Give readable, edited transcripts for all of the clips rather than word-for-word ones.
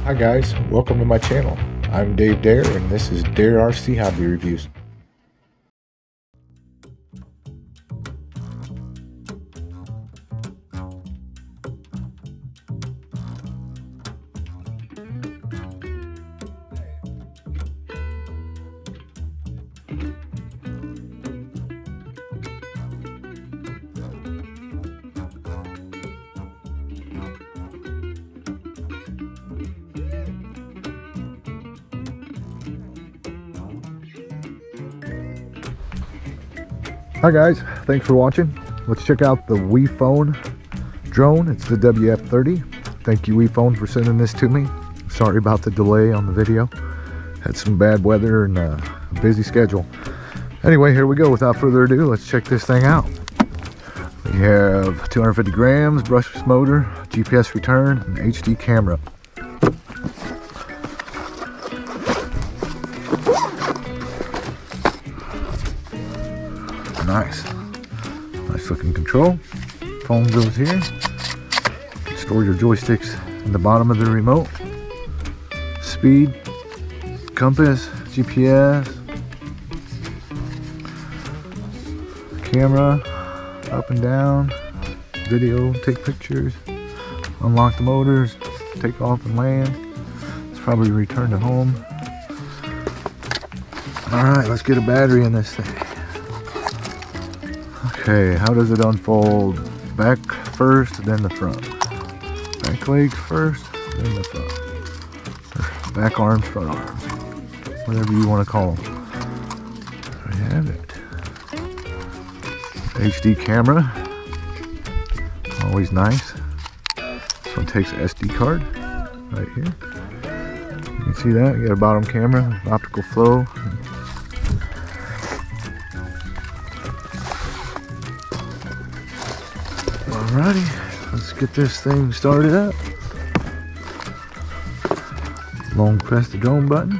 Hi guys, welcome to my channel. I'm Dave Dare and this is Dare RC Hobby Reviews. Hi guys, thanks for watching. Let's check out the WEFONE drone. It's the WF30. Thank you WEFONE for sending this to me. Sorry about the delay on the video. Had some bad weather and a busy schedule. Anyway, here we go. Without further ado, let's check this thing out. We have 250 grams, brushless motor, GPS return, and HD camera. Nice looking control. Phone goes here. You can store your joysticks in the bottom of the remote. Speed, compass, GPS, camera, up and down, video, take pictures, unlock the motors, take off and land. It's probably return to home. Alright, let's get a battery in this thing. Okay, how does it unfold? Back first, then the front. Back legs first, then the front. Or back arms, front arms. Whatever you want to call them. There we have it. HD camera. Always nice. This one takes an SD card right here. You can see that. You got a bottom camera, optical flow. Alrighty, let's get this thing started up. Long press the drone button.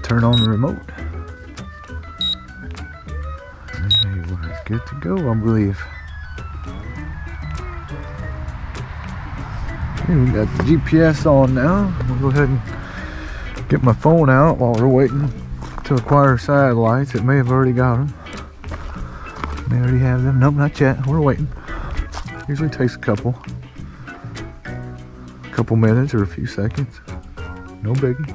Turn on the remote. And we're good to go, I believe. Okay, we got the GPS on now. We'll go ahead and get my phone out while we're waiting to acquire satellites. It may have already got them. May already have them. Nope, not yet. We're waiting. Usually takes a couple minutes or a few seconds. No biggie.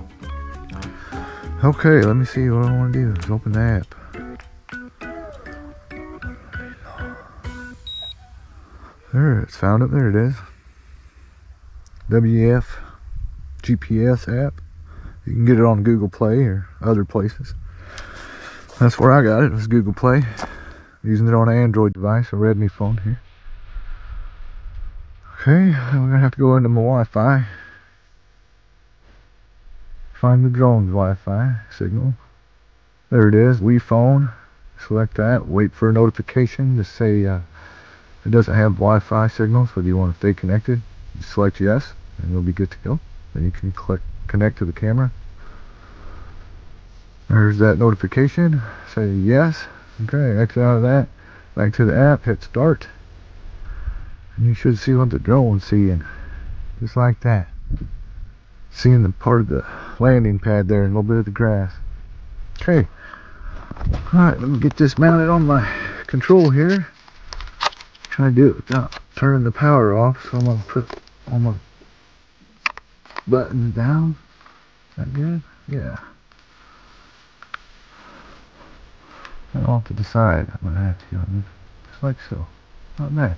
Okay, let me see what I want to do. Is open the app. There, it's found it. There it is. WF GPS app. You can get it on Google Play or other places. That's where I got it. It was Google Play. Using it on an Android device, a Redmi phone here. Okay, we're gonna have to go into my Wi-Fi. Find the drone's Wi-Fi signal. There it is, WeFone. Select that. Wait for a notification to say it doesn't have Wi-Fi signal, so do you want to stay connected? You select yes, and you'll be good to go. Then you can connect to the camera. There's that notification. Say yes. Okay, exit out of that. Back to the app. Hit start. And you should see what the drone's seeing. Just like that. Seeing the part of the landing pad there and a little bit of the grass. Okay. Alright, let me get this mounted on my control here. Try to do it without turning the power off. So I'm going to put all my buttons down. Is that good? Yeah. I'll have to decide. I'm gonna have to go just like so. Not bad.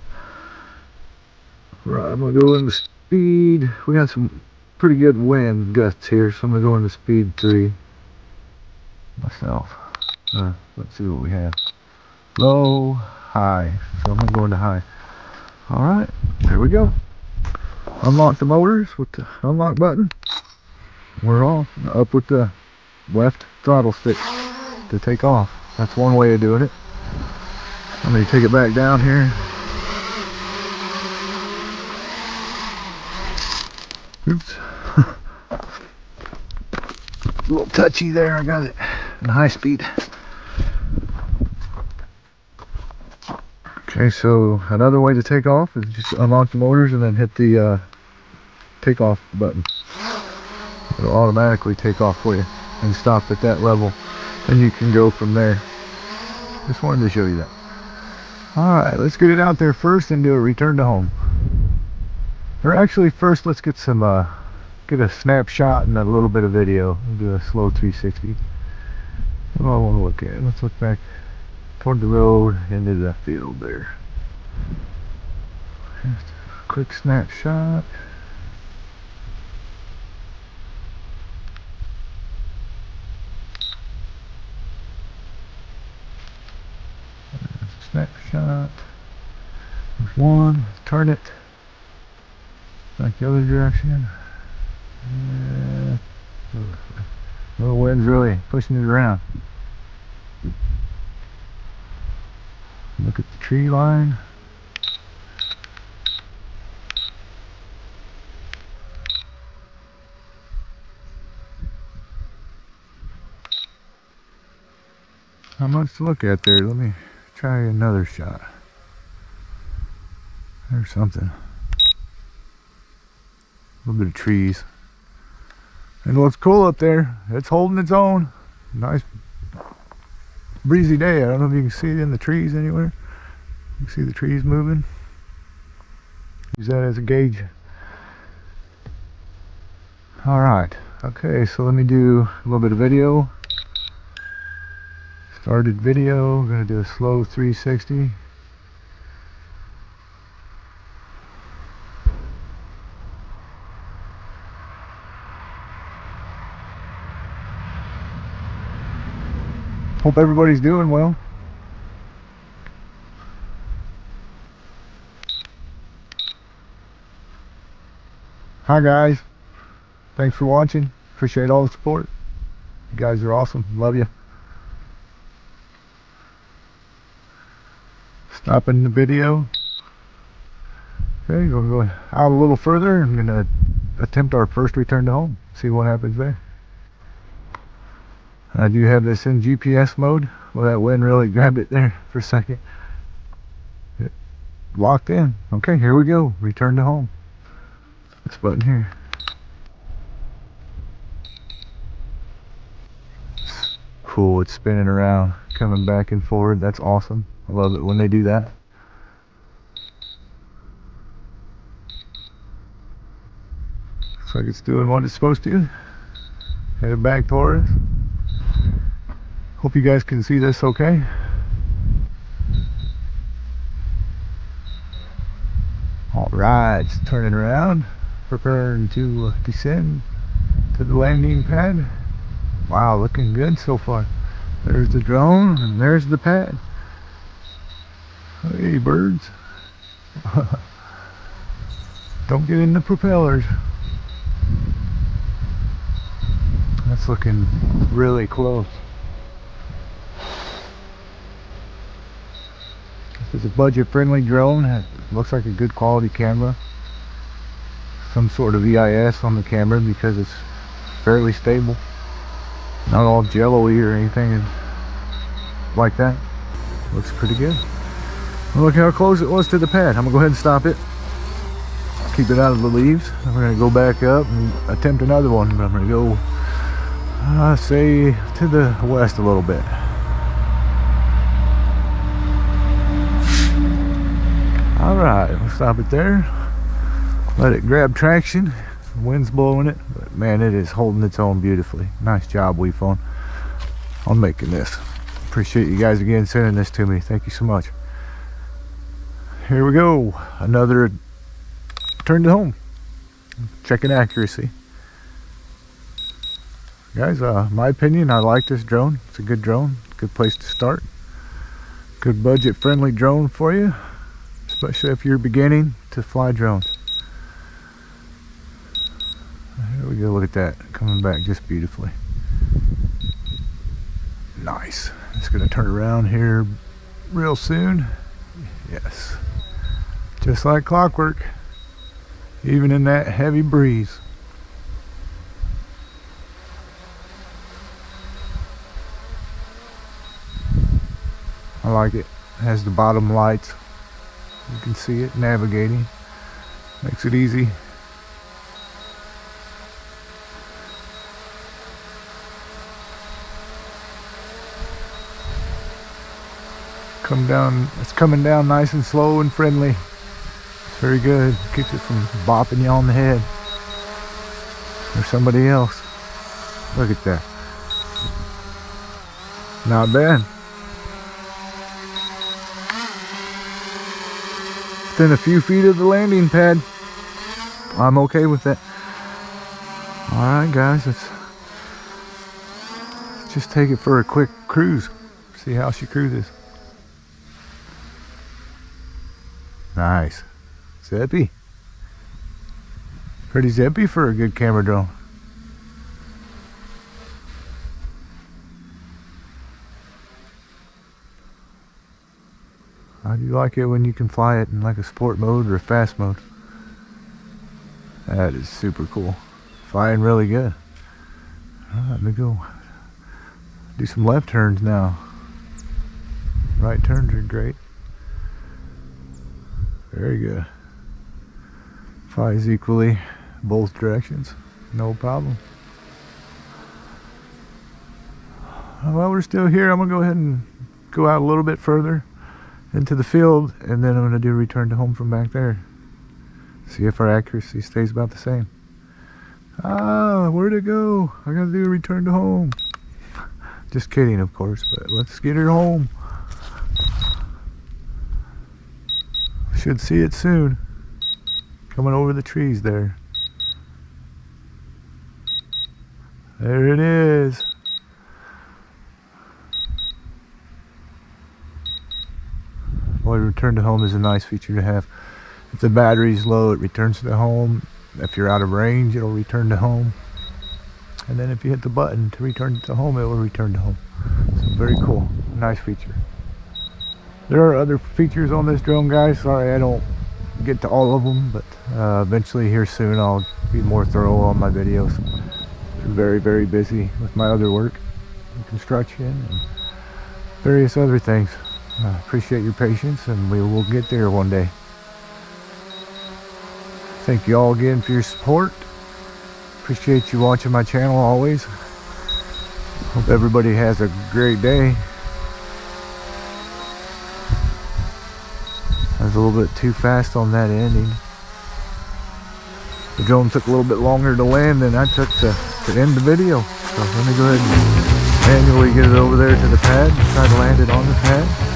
Right, I'm gonna go into speed. We got some pretty good wind gusts here, so I'm gonna go into speed 3 myself. Let's see what we have. Low, high. So I'm gonna go into high. Alright, there we go. Unlock the motors with the unlock button. We're off. Up with the left throttle stick to take off. That's one way of doing it. Let me take it back down here. Oops. A little touchy there. I got it in high speed. Okay, so another way to take off is just unlock the motors and then hit the takeoff button. It'll automatically take off for you and stop at that level, and you can go from there. Just wanted to show you that. Alright, let's get it out there first and do a return to home. Or actually first let's get some get a snapshot and a little bit of video. We'll do a slow 360. What do I want to look at? Let's look back toward the road into the field there. Just a quick snapshot. Snapshot. There's one. Turn it back the other direction. Yeah. The wind's really pushing it around. Look at the tree line. Not much to look at there. Let me try another shot. There's something. A little bit of trees. And it looks cool up there. It's holding its own. Nice breezy day. I don't know if you can see it in the trees anywhere. You can see the trees moving. Use that as a gauge. Alright. Okay, so let me do a little bit of video. Started video. I'm going to do a slow 360. Hope everybody's doing well. Hi guys. Thanks for watching. Appreciate all the support. You guys are awesome. Love you. Stopping the video. Okay, we'll go out a little further. I'm going to attempt our first return to home. See what happens there. I do have this in GPS mode. Well, that wind really grabbed it there for a second. It locked in. Okay, here we go. Return to home. This button here. Cool, it's spinning around, coming back and forward. That's awesome. I love it when they do that. Looks like it's doing what it's supposed to. Headed back toward us. Hope you guys can see this okay. Alright, it's turning around, preparing to descend to the landing pad. Wow, looking good so far. There's the drone and there's the pad. Hey birds. Don't get in the propellers. That's looking really close. This is a budget-friendly drone. It looks like a good quality camera. Some sort of EIS on the camera because it's fairly stable. Not all jello-y or anything like that. Looks pretty good. Well, look how close it was to the pad. I'm gonna go ahead and stop it. Keep it out of the leaves. I'm gonna go back up and attempt another one. But I'm gonna go, say, to the west a little bit. Alright, we'll stop it there. Let it grab traction. The wind's blowing it, but man, it is holding its own beautifully. Nice job, WEFONE, on making this. Appreciate you guys again sending this to me. Thank you so much. Here we go. Another turn to home. Checking accuracy. Guys, my opinion, I like this drone. It's a good drone. Good place to start. Good budget-friendly drone for you. Especially if you're beginning to fly drones. Here we go, look at that, coming back just beautifully. Nice. It's going to turn around here real soon. Yes. Just like clockwork, even in that heavy breeze. I like it. It has the bottom lights You can see it navigating. Makes it easy. It's coming down nice and slow and friendly. It's very good. Keeps it from bopping you on the head or somebody else. Look at that. Not bad. Within a few feet of the landing pad. I'm okay with that. Alright guys, let's just take it for a quick cruise. See how she cruises. Nice. Zippy. Pretty zippy for a good camera drone. I do like it when you can fly it in like a sport mode or a fast mode. That is super cool. Flying really good. Alright, let me go do some left turns now. Right turns are great. Very good. Flies equally both directions. No problem. While we're still here, I'm going to go ahead and go out a little bit further into the field, and then I'm going to do a return to home from back there. See if our accuracy stays about the same. Ah, where'd it go? I got to do a return to home. Just kidding, of course, but let's get her home. Should see it soon. Coming over the trees there. There it is. Boy, return to home is a nice feature to have. If the battery's low, it returns to home. If you're out of range, it'll return to home. And then if you hit the button to return to home, it will return to home. So very cool. Nice feature. There are other features on this drone, guys. Sorry I don't get to all of them, but eventually here soon I'll be more thorough on my videos. I'm very, very busy with my other work, construction and various other things. I appreciate your patience, and we will get there one day. Thank you all again for your support. Appreciate you watching my channel always. Hope everybody has a great day. I was a little bit too fast on that ending. The drone took a little bit longer to land than I took to end the video. So let me go ahead and manually get it over there to the pad and try to land it on the pad.